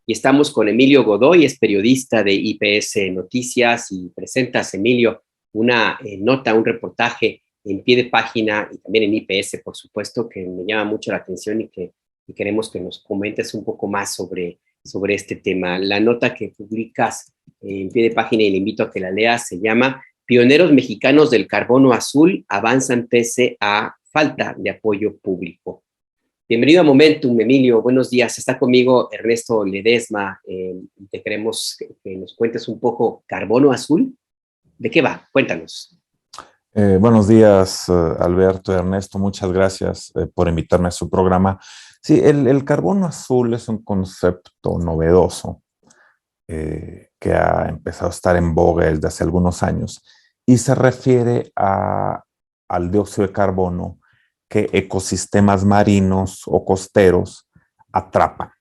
y estamos con Emilio Godoy, es periodista de IPS Noticias y presentas, Emilio, una nota, un reportaje en pie de página y también en IPS, por supuesto, que me llama mucho la atención y queremos que nos comentes un poco más sobre este tema. La nota que publicas en pie de página y le invito a que la leas se llama Pioneros mexicanos del carbono azul avanzan pese a falta de apoyo público. Bienvenido a Momentum, Emilio. Buenos días. Está conmigo Ernesto Ledesma. Te queremos que nos cuentes un poco carbono azul. ¿De qué va? Cuéntanos. Buenos días, Alberto y Ernesto. Muchas gracias por invitarme a su programa. Sí, el carbono azul es un concepto novedoso que ha empezado a estar en boga desde hace algunos años y se refiere al dióxido de carbono que ecosistemas marinos o costeros atrapan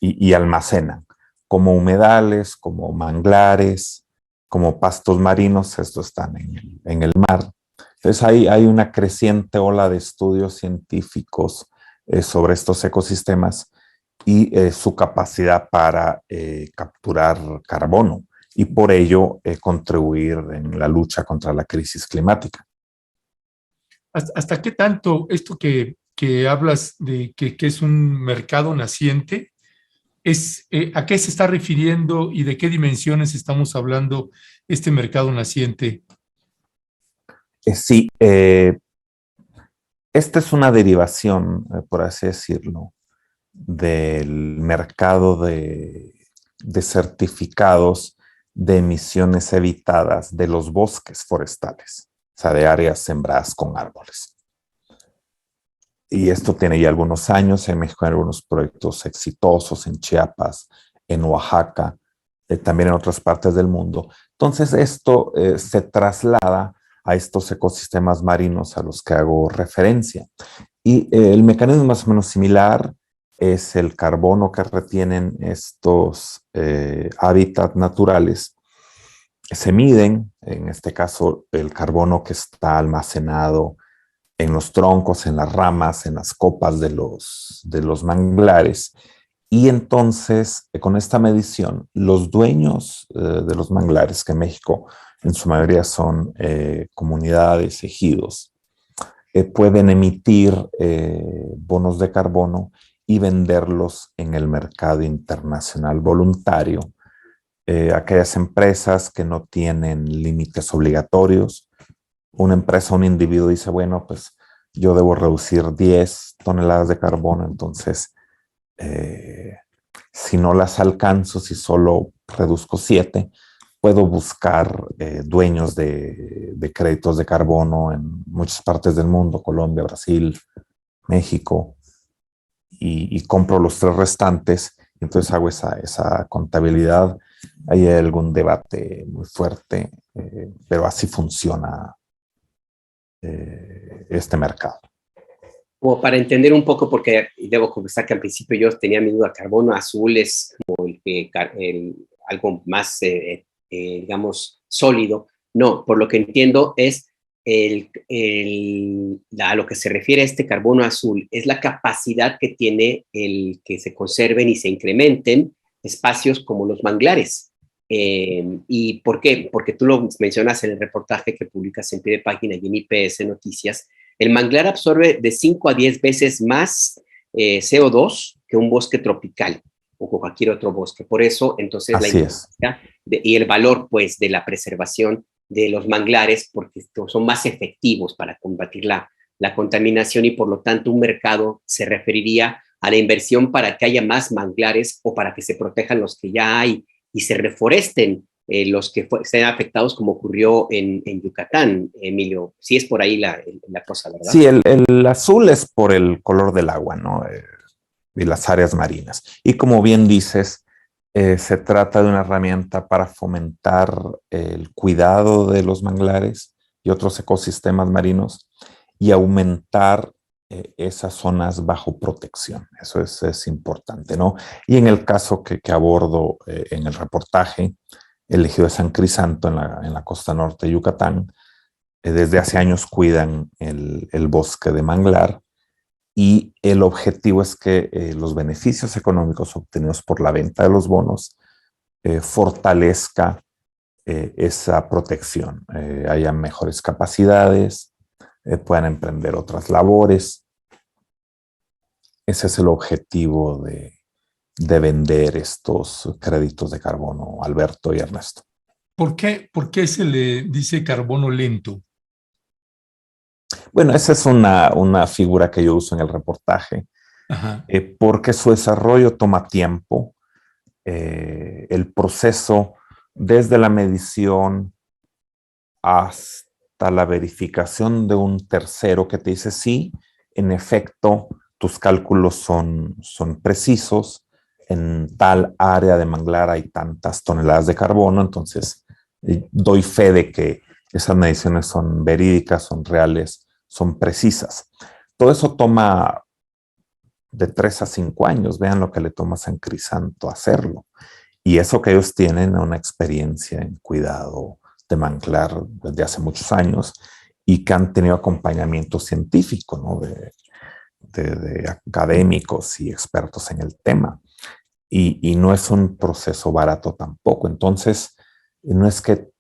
y almacenan, como humedales, como manglares, como pastos marinos. Estos están en el mar. Entonces hay una creciente ola de estudios científicos sobre estos ecosistemas y su capacidad para capturar carbono y por ello contribuir en la lucha contra la crisis climática. ¿Hasta qué tanto esto que hablas de que es un mercado naciente, a qué se está refiriendo y de qué dimensiones estamos hablando este mercado naciente? Sí, esta es una derivación, por así decirlo, del mercado de certificados de emisiones evitadas de los bosques forestales, o sea, de áreas sembradas con árboles. Y esto tiene ya algunos años. En México hay algunos proyectos exitosos en Chiapas, en Oaxaca, también en otras partes del mundo. Entonces esto se traslada a estos ecosistemas marinos a los que hago referencia. Y el mecanismo más o menos similar es el carbono que retienen estos hábitats naturales. Se miden, en este caso, el carbono que está almacenado en los troncos, en las ramas, en las copas de los manglares. Y entonces, con esta medición, los dueños de los manglares, que en México en su mayoría son comunidades, ejidos, pueden emitir bonos de carbono y venderlos en el mercado internacional voluntario. Aquellas empresas que no tienen límites obligatorios. Una empresa, un individuo dice, bueno, pues yo debo reducir 10 toneladas de carbono, entonces si no las alcanzo, si solo reduzco 7, puedo buscar dueños de créditos de carbono en muchas partes del mundo, Colombia, Brasil, México, y compro los 3 restantes. Entonces hago esa contabilidad. Hay algún debate muy fuerte, pero así funciona este mercado. Como para entender un poco, porque debo confesar que al principio yo tenía mi duda, carbono azul es como algo más, digamos, sólido. No, por lo que entiendo es a lo que se refiere a este carbono azul, es la capacidad que tiene el que se conserven y se incrementen espacios como los manglares. ¿Y por qué? Porque tú lo mencionas en el reportaje que publicas en pie de página y en IPS Noticias. El manglar absorbe de 5 a 10 veces más CO2 que un bosque tropical o cualquier otro bosque. Por eso, entonces, Así es. Y el valor, pues, de la preservación de los manglares, porque son más efectivos para combatir la contaminación y, por lo tanto, un mercado se referiría a la inversión para que haya más manglares o para que se protejan los que ya hay y se reforesten los que sean afectados, como ocurrió en Yucatán, Emilio. Sí es por ahí la cosa, ¿verdad? Sí, el azul es por el color del agua, ¿no? Y las áreas marinas. Y como bien dices, se trata de una herramienta para fomentar el cuidado de los manglares y otros ecosistemas marinos y aumentar esas zonas bajo protección. Eso es importante, ¿no? Y en el caso que abordo en el reportaje, el ejido de San Crisanto en la costa norte de Yucatán, desde hace años cuidan el bosque de manglar y el objetivo es que los beneficios económicos obtenidos por la venta de los bonos fortalezca esa protección, haya mejores capacidades, puedan emprender otras labores. Ese es el objetivo de vender estos créditos de carbono, Alberto y Ernesto. Por qué se le dice carbono lento? Bueno, esa es una figura que yo uso en el reportaje, porque su desarrollo toma tiempo. El proceso desde la medición hasta la verificación de un tercero que te dice sí, en efecto, tus cálculos son precisos, en tal área de manglar hay tantas toneladas de carbono, entonces doy fe de que esas mediciones son verídicas, son reales, son precisas. Todo eso toma de 3 a 5 años, vean lo que le toma a San Crisanto hacerlo. Y eso que ellos tienen una experiencia en cuidado de manglar desde hace muchos años y que han tenido acompañamiento científico, ¿no? de académicos y expertos en el tema. Y no es un proceso barato tampoco. Entonces, no es que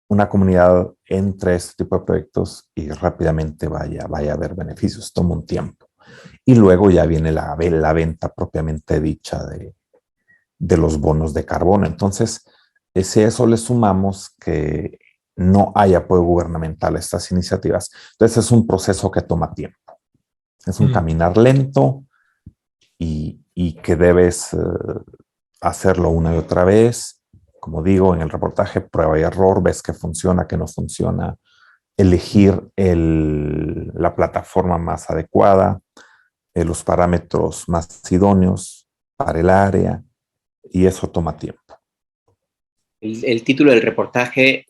una comunidad entre este tipo de proyectos y rápidamente vaya a haber beneficios, toma un tiempo. Y luego ya viene la venta propiamente dicha de los bonos de carbono. Entonces, si a eso le sumamos que no hay apoyo gubernamental a estas iniciativas, entonces es un proceso que toma tiempo. Es un caminar lento y que debes hacerlo una y otra vez. Como digo en el reportaje, prueba y error, ves que funciona, que no funciona, elegir la plataforma más adecuada, los parámetros más idóneos para el área, y eso toma tiempo. El título del reportaje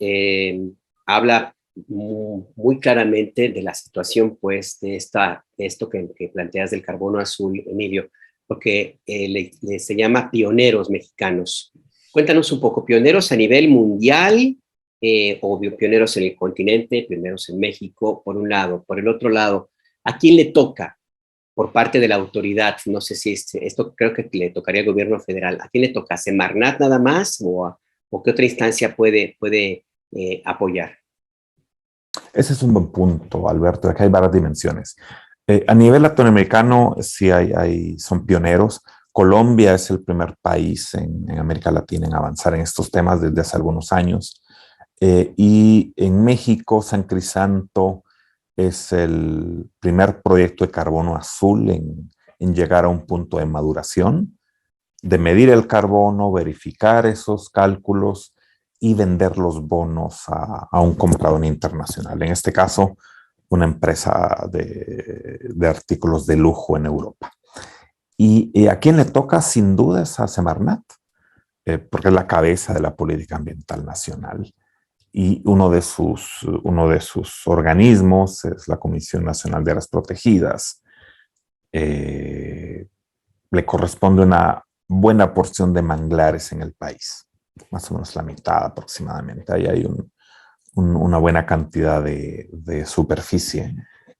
habla muy claramente de la situación, pues, de esto que planteas del carbono azul, Emilio, porque se llama Pioneros Mexicanos. Cuéntanos un poco, pioneros a nivel mundial, o pioneros en el continente, pioneros en México, por un lado. Por el otro lado, ¿a quién le toca por parte de la autoridad? No sé si esto creo que le tocaría al gobierno federal. ¿A quién le toca? ¿A Semarnat nada más o qué otra instancia puede apoyar? Ese es un buen punto, Alberto. Aquí hay varias dimensiones. A nivel latinoamericano, sí son pioneros. Colombia es el primer país en América Latina en avanzar en estos temas desde hace algunos años. Y en México, San Crisanto es el primer proyecto de carbono azul en llegar a un punto de maduración, de medir el carbono, verificar esos cálculos y vender los bonos a un comprador internacional. En este caso, una empresa de artículos de lujo en Europa. Y a quien le toca, sin duda, es a Semarnat, porque es la cabeza de la política ambiental nacional. Y uno de sus organismos es la Comisión Nacional de Áreas Protegidas. Le corresponde una buena porción de manglares en el país, más o menos la mitad aproximadamente. Ahí hay una buena cantidad de superficie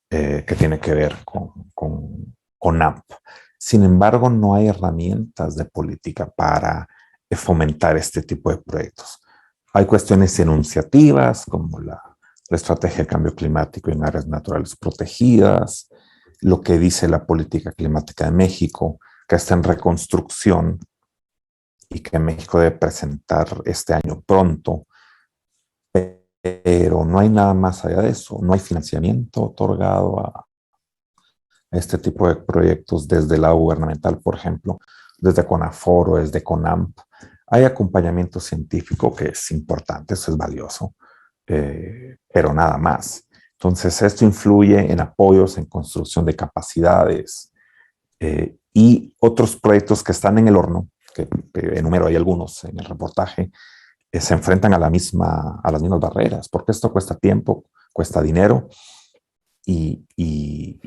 que tiene que ver con AMP. Sin embargo, no hay herramientas de política para fomentar este tipo de proyectos. Hay cuestiones enunciativas como la estrategia de cambio climático en áreas naturales protegidas, lo que dice la política climática de México, que está en reconstrucción y que México debe presentar este año pronto, pero no hay nada más allá de eso. No hay financiamiento otorgado a este tipo de proyectos desde el lado gubernamental, por ejemplo, desde CONAFOR o desde CONAMP. Hay acompañamiento científico que es importante, eso es valioso, pero nada más. Entonces, esto influye en apoyos, en construcción de capacidades y otros proyectos que están en el horno, que enumero hay algunos en el reportaje, se enfrentan a las mismas barreras, porque esto cuesta tiempo, cuesta dinero, y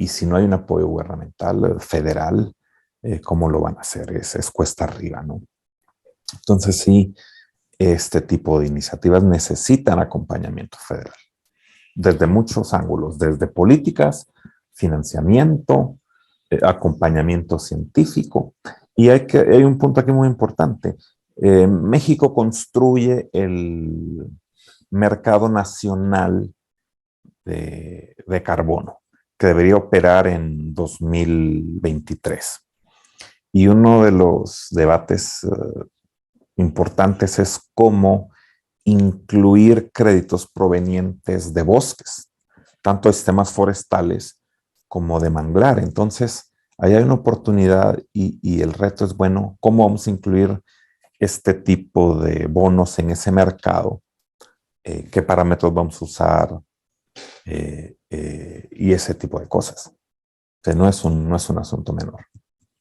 si no hay un apoyo gubernamental federal, ¿cómo lo van a hacer? Es cuesta arriba, ¿no? Entonces sí, este tipo de iniciativas necesitan acompañamiento federal, desde muchos ángulos, desde políticas financiamiento, acompañamiento científico. Y hay un punto aquí muy importante. México construye el mercado nacional de carbono, que debería operar en 2023. Y uno de los debates importantes es cómo incluir créditos provenientes de bosques, tanto de sistemas forestales como de manglar. Entonces, ahí hay una oportunidad y el reto es, bueno, ¿cómo vamos a incluir este tipo de bonos en ese mercado? ¿Qué parámetros vamos a usar? Y ese tipo de cosas. O sea, no es un asunto menor.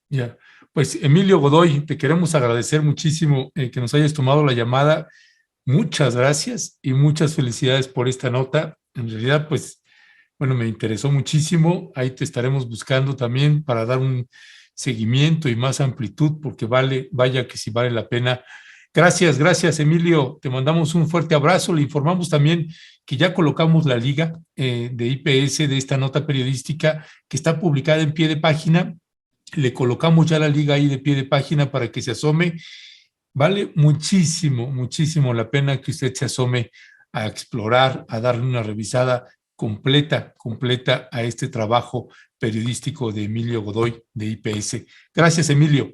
Ya, pues Emilio Godoy, te queremos agradecer muchísimo que nos hayas tomado la llamada. Muchas gracias y muchas felicidades por esta nota. En realidad, pues, bueno, me interesó muchísimo. Ahí te estaremos buscando también para dar un seguimiento y más amplitud, porque vaya que sí vale la pena. Gracias, Emilio. Te mandamos un fuerte abrazo. Le informamos también que ya colocamos la liga de IPS de esta nota periodística que está publicada en pie de página. Le colocamos ya la liga ahí de pie de página para que se asome. Vale muchísimo la pena que usted se asome a explorar, a darle una revisada completa a este trabajo periodístico de Emilio Godoy de IPS. Gracias, Emilio.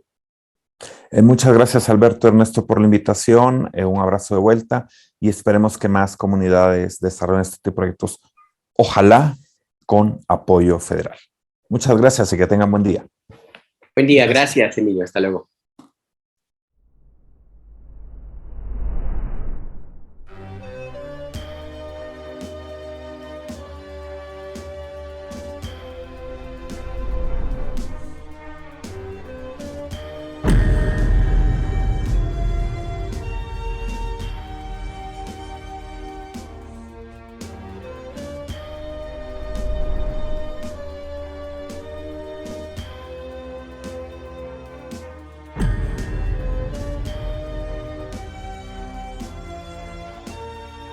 Muchas gracias, Alberto, Ernesto, por la invitación. Un abrazo de vuelta y esperemos que más comunidades desarrollen este tipo de proyectos, ojalá con apoyo federal. Muchas gracias y que tengan buen día. Buen día, gracias, Emilio. Hasta luego.